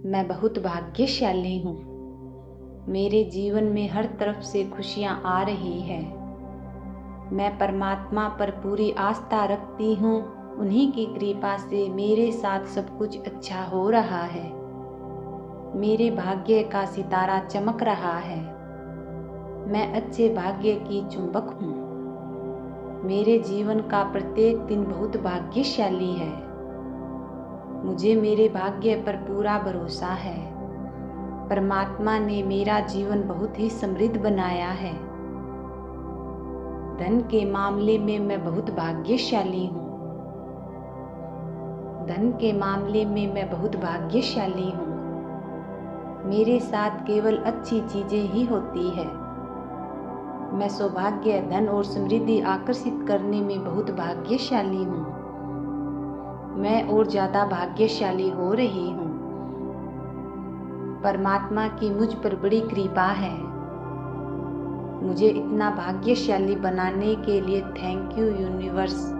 मैं बहुत भाग्यशाली हूँ। मेरे जीवन में हर तरफ से खुशियाँ आ रही है। मैं परमात्मा पर पूरी आस्था रखती हूँ। उन्हीं की कृपा से मेरे साथ सब कुछ अच्छा हो रहा है। मेरे भाग्य का सितारा चमक रहा है। मैं अच्छे भाग्य की चुंबक हूँ। मेरे जीवन का प्रत्येक दिन बहुत भाग्यशाली है। मुझे मेरे भाग्य पर पूरा भरोसा है। परमात्मा ने मेरा जीवन बहुत ही समृद्ध बनाया है। धन के मामले में मैं बहुत भाग्यशाली हूँ। धन के मामले में मैं बहुत भाग्यशाली हूँ। मेरे साथ केवल अच्छी चीजें ही होती है। मैं सौभाग्य, धन और समृद्धि आकर्षित करने में बहुत भाग्यशाली हूँ। मैं और ज्यादा भाग्यशाली हो रही हूँ। परमात्मा की मुझ पर बड़ी कृपा है। मुझे इतना भाग्यशाली बनाने के लिए थैंक यू यूनिवर्स।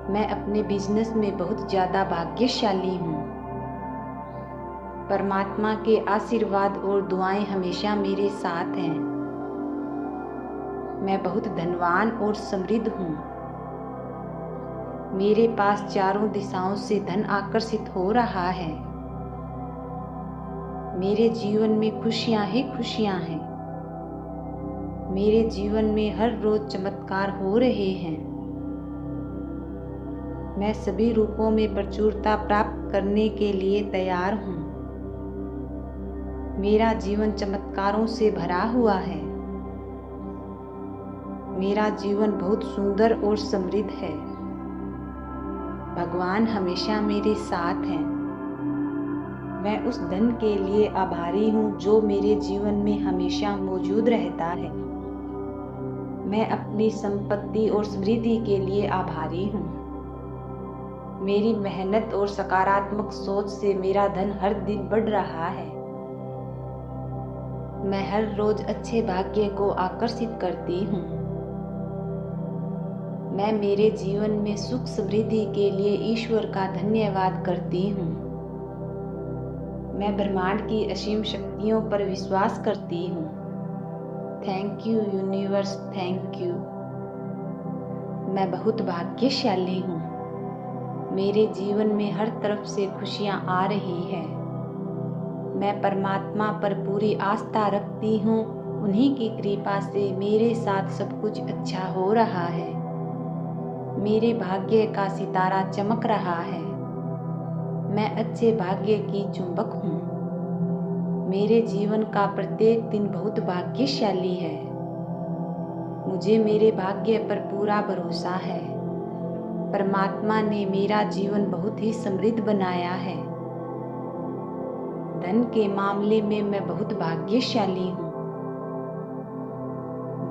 मैं अपने बिजनेस में बहुत ज्यादा भाग्यशाली हूँ। परमात्मा के आशीर्वाद और दुआएं हमेशा मेरे साथ हैं। मैं बहुत धनवान और समृद्ध हूँ। मेरे पास चारों दिशाओं से धन आकर्षित हो रहा है। मेरे जीवन में खुशियाँ ही खुशियाँ हैं। मेरे जीवन में हर रोज चमत्कार हो रहे हैं। मैं सभी रूपों में प्रचुरता प्राप्त करने के लिए तैयार हूँ। मेरा जीवन चमत्कारों से भरा हुआ है। मेरा जीवन बहुत सुंदर और समृद्ध है। भगवान हमेशा मेरे साथ हैं। मैं उस धन के लिए आभारी हूँ जो मेरे जीवन में हमेशा मौजूद रहता है। मैं अपनी संपत्ति और समृद्धि के लिए आभारी हूँ। मेरी मेहनत और सकारात्मक सोच से मेरा धन हर दिन बढ़ रहा है। मैं हर रोज अच्छे भाग्य को आकर्षित करती हूँ। मैं मेरे जीवन में सुख समृद्धि के लिए ईश्वर का धन्यवाद करती हूँ। मैं ब्रह्मांड की असीम शक्तियों पर विश्वास करती हूँ। Thank you universe, thank you. मैं बहुत भाग्यशाली हूँ। मेरे जीवन में हर तरफ से खुशियाँ आ रही है। मैं परमात्मा पर पूरी आस्था रखती हूँ। उन्हीं की कृपा से मेरे साथ सब कुछ अच्छा हो रहा है। मेरे भाग्य का सितारा चमक रहा है। मैं अच्छे भाग्य की चुंबक हूँ। मेरे जीवन का प्रत्येक दिन बहुत भाग्यशाली है। मुझे मेरे भाग्य पर पूरा भरोसा है। परमात्मा ने मेरा जीवन बहुत ही समृद्ध बनाया है। धन के मामले में मैं बहुत भाग्यशाली हूँ।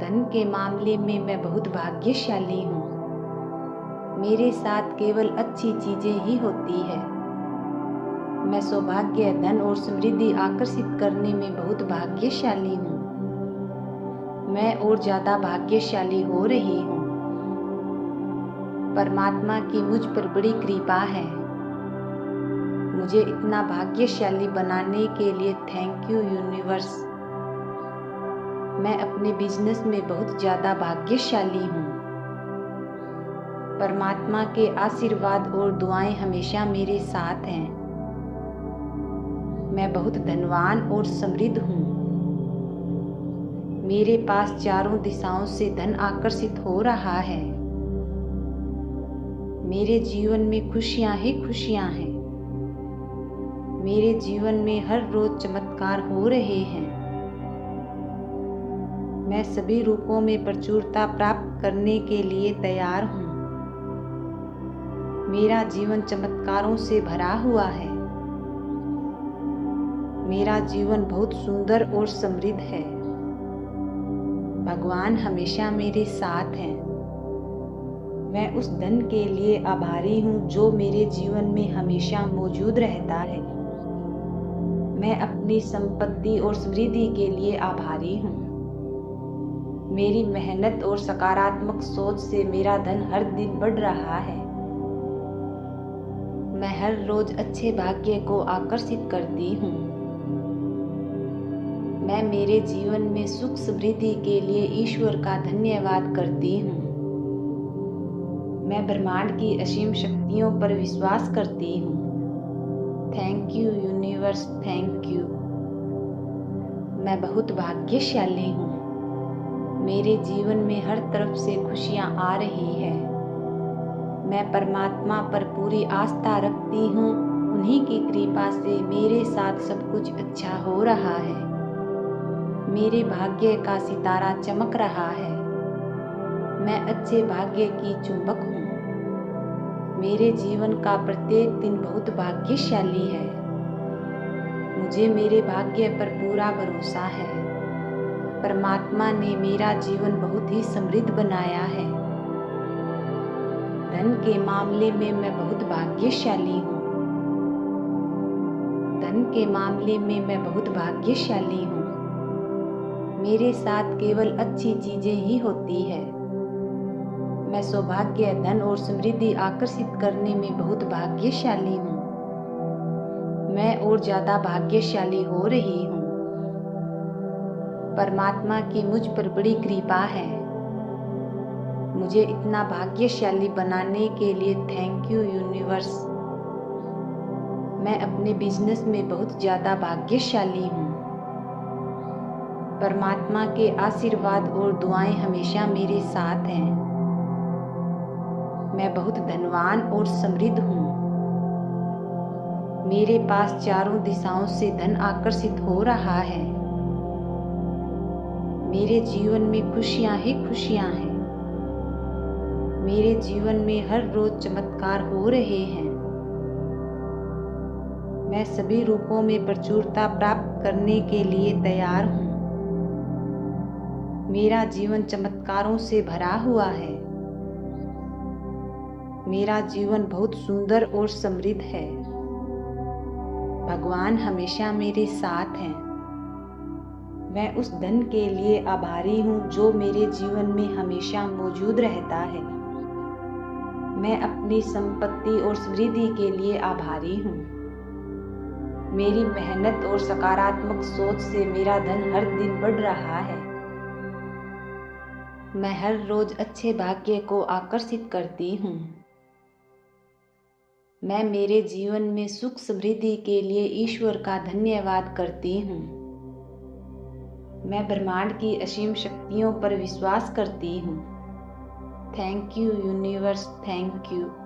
धन के मामले में मैं बहुत भाग्यशाली हूँ। मेरे साथ केवल अच्छी चीजें ही होती है। मैं सौभाग्य, धन और समृद्धि आकर्षित करने में बहुत भाग्यशाली हूँ। मैं और ज्यादा भाग्यशाली हो रही हूँ। परमात्मा की मुझ पर बड़ी कृपा है। मुझे इतना भाग्यशाली बनाने के लिए थैंक यू यूनिवर्स। मैं अपने बिजनेस में बहुत ज्यादा भाग्यशाली हूँ। परमात्मा के आशीर्वाद और दुआएं हमेशा मेरे साथ हैं। मैं बहुत धनवान और समृद्ध हूँ। मेरे पास चारों दिशाओं से धन आकर्षित हो रहा है। मेरे जीवन में खुशियाँ ही खुशियाँ हैं। मेरे जीवन में हर रोज चमत्कार हो रहे हैं। मैं सभी रूपों में प्रचुरता प्राप्त करने के लिए तैयार हूँ। मेरा जीवन चमत्कारों से भरा हुआ है। मेरा जीवन बहुत सुंदर और समृद्ध है। भगवान हमेशा मेरे साथ हैं। मैं उस धन के लिए आभारी हूँ जो मेरे जीवन में हमेशा मौजूद रहता है। मैं अपनी संपत्ति और समृद्धि के लिए आभारी हूँ। मेरी मेहनत और सकारात्मक सोच से मेरा धन हर दिन बढ़ रहा है। मैं हर रोज अच्छे भाग्य को आकर्षित करती हूँ। मैं मेरे जीवन में सुख समृद्धि के लिए ईश्वर का धन्यवाद करती हूँ। मैं ब्रह्मांड की असीम शक्तियों पर विश्वास करती हूँ। Thank you universe, thank you. मैं बहुत भाग्यशाली हूँ। मेरे जीवन में हर तरफ से खुशियाँ आ रही है। मैं परमात्मा पर पूरी आस्था रखती हूँ। उन्हीं की कृपा से मेरे साथ सब कुछ अच्छा हो रहा है। मेरे भाग्य का सितारा चमक रहा है। मैं अच्छे भाग्य की चुंबक हूँ। मेरे जीवन का प्रत्येक दिन बहुत भाग्यशाली है। मुझे मेरे भाग्य पर पूरा भरोसा है। परमात्मा ने मेरा जीवन बहुत ही समृद्ध बनाया है। धन के मामले में मैं बहुत भाग्यशाली हूँ। धन के मामले में मैं बहुत भाग्यशाली हूँ। मेरे साथ केवल अच्छी चीजें ही होती है। मैं सौभाग्य, धन और समृद्धि आकर्षित करने में बहुत भाग्यशाली हूँ। मैं और ज्यादा भाग्यशाली हो रही हूँ। परमात्मा की मुझ पर बड़ी कृपा है। मुझे इतना भाग्यशाली बनाने के लिए थैंक यू यूनिवर्स। मैं अपने बिजनेस में बहुत ज्यादा भाग्यशाली हूँ। परमात्मा के आशीर्वाद और दुआएं हमेशा मेरे साथ हैं। मैं बहुत धनवान और समृद्ध हूँ। मेरे पास चारों दिशाओं से धन आकर्षित हो रहा है। मेरे जीवन में खुशियाँ ही खुशियाँ हैं। मेरे जीवन में हर रोज चमत्कार हो रहे हैं। मैं सभी रूपों में प्रचुरता प्राप्त करने के लिए तैयार हूँ। मेरा जीवन चमत्कारों से भरा हुआ है। मेरा जीवन बहुत सुंदर और समृद्ध है। भगवान हमेशा मेरे साथ हैं। मैं उस धन के लिए आभारी हूँ जो मेरे जीवन में हमेशा मौजूद रहता है। मैं अपनी संपत्ति और समृद्धि के लिए आभारी हूँ। मेरी मेहनत और सकारात्मक सोच से मेरा धन हर दिन बढ़ रहा है। मैं हर रोज अच्छे भाग्य को आकर्षित करती हूँ। मैं मेरे जीवन में सुख समृद्धि के लिए ईश्वर का धन्यवाद करती हूँ। मैं ब्रह्मांड की असीम शक्तियों पर विश्वास करती हूँ। Thank you universe, thank you.